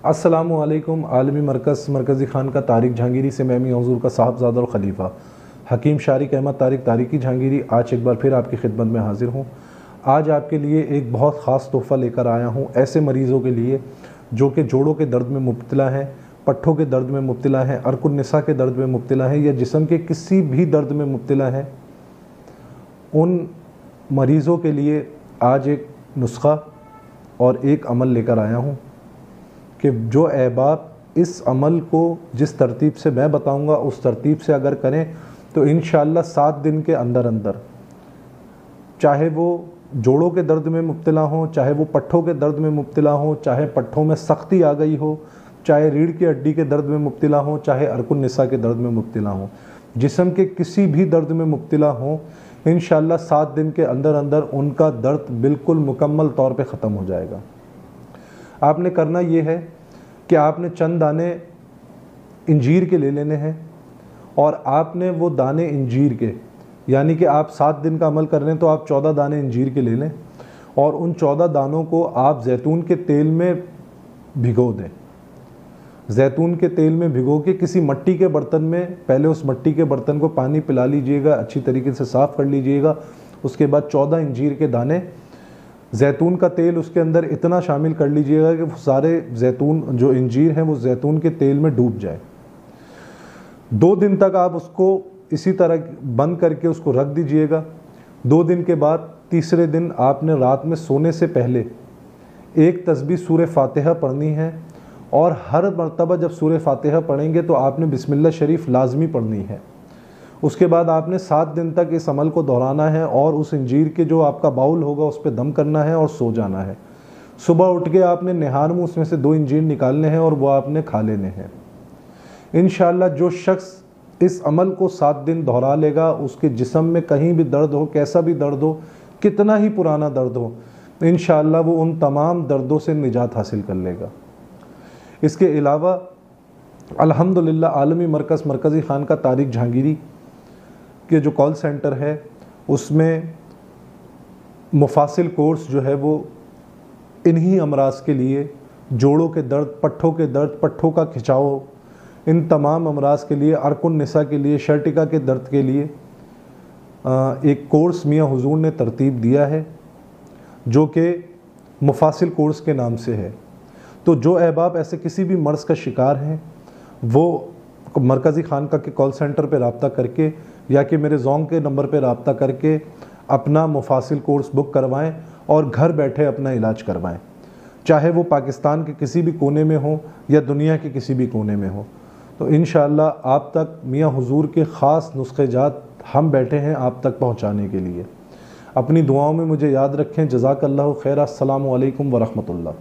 अस्सलामुअलैकुम। आलमी मरकज़ी ख़ान का तारिक जहांगीरी से मैं मियां हुज़ूर का साहबज़ादा और ख़लीफ़ा हकीम शारिक अहमद तारिकी जहांगीरी आज एक बार फिर आपकी खिदमत में हाज़िर हूँ। आज आपके लिए एक बहुत ख़ास तोहफ़ा लेकर आया हूँ ऐसे मरीज़ों के लिए जो कि जोड़ों के दर्द में मुब्तला हैं, पट्ठों के दर्द में मुब्तला हैं, अर्कुन्निसा के दर्द में मुब्तला हैं या जिस्म के किसी भी दर्द में मुब्तला हैं। उन मरीज़ों के लिए आज एक नुस्ख़ा और एक अमल लेकर आया हूँ कि जो अहबाब इस अमल को जिस तरतीब से मैं बताऊंगा उस तरतीब से अगर करें तो इंशाअल्लाह 7 दिन के अंदर अंदर, चाहे वो जोड़ों के दर्द में मुब्तला हो, चाहे वो पट्ठों के दर्द में मुब्तला हो, चाहे पट्ठों में सख्ती आ गई हो, चाहे रीढ़ की हड्डी के दर्द में मुब्तला हो, चाहे अर्कुन्निसा के दर्द में मुब्तला हो, जिस्म के किसी भी दर्द में मुब्तला हो, इंशाअल्लाह 7 दिन के अंदर अंदर उनका दर्द बिल्कुल मुकम्मल तौर पे ख़त्म हो जाएगा। आपने करना ये है कि आपने चंद दाने इंजीर के ले लेने हैं और आपने वो दाने इंजीर के, यानी कि आप 7 दिन का अमल कर रहे हैं तो आप 14 दाने इंजीर के ले लें और उन 14 दानों को आप जैतून के तेल में भिगो दें। जैतून के तेल में भिगो के किसी मिट्टी के बर्तन में, पहले उस मिट्टी के बर्तन को पानी पिला लीजिएगा, अच्छी तरीके से साफ़ कर लीजिएगा। उसके बाद 14 इंजीर के दाने, जैतून का तेल उसके अंदर इतना शामिल कर लीजिएगा कि वो सारे जैतून जो इंजीर हैं वो जैतून के तेल में डूब जाए। 2 दिन तक आप उसको इसी तरह बंद करके उसको रख दीजिएगा। 2 दिन के बाद तीसरे दिन आपने रात में सोने से पहले एक तस्बीह सूरह फातिहा पढ़नी है और हर मरतबा जब सूरह फातिहा पढ़ेंगे तो आपने बिस्मिल्लाह शरीफ लाजमी पढ़नी है। उसके बाद आपने 7 दिन तक इस अमल को दोहराना है और उस इंजीर के जो आपका बाउल होगा उस पर दम करना है और सो जाना है। सुबह उठ के आपने निहार मुँह उसमें से 2 इंजीर निकालने हैं और वो आपने खा लेने हैं। इंशाअल्लाह जो शख्स इस अमल को 7 दिन दोहरा लेगा, उसके जिस्म में कहीं भी दर्द हो, कैसा भी दर्द हो, कितना ही पुराना दर्द हो, इंशाअल्लाह वो उन तमाम दर्दों से निजात हासिल कर लेगा। इसके अलावा अल्हम्दुलिल्लाह आलमी मरकज़ी ख़ान का तारिक जहांगीरी के जो कॉल सेंटर है उसमें मुफासिल कोर्स जो है वो इन्हीं अमराज के लिए, जोड़ों के दर्द, पट्ठों के दर्द, पट्ठों का खिंचाव, इन तमाम अमराज के लिए, अर्कुन्निसा के लिए, शर्टिका के दर्द के लिए एक कोर्स मियां हुजूर ने तरतीब दिया है जो कि मुफासिल कोर्स के नाम से है। तो जो अहबाब ऐसे किसी भी मर्ज़ का शिकार हैं वो मरकज़ी ख़ान का के कॉल सेंटर पर रब्ता करके या कि मेरे ज़ोंग के नंबर पर रब्ता करके अपना मुफासिल कोर्स बुक करवाएं और घर बैठे अपना इलाज करवाएं, चाहे वो पाकिस्तान के किसी भी कोने में हो या दुनिया के किसी भी कोने में हो। तो इंशाअल्लाह आप तक मियां हुजूर के ख़ास नुस्ख़े-जात हम बैठे हैं आप तक पहुँचाने के लिए। अपनी दुआओं में मुझे याद रखें। जज़ाकल्लाहु खैर। अस्सलामु अलैकुम व रहमतुल्लाह।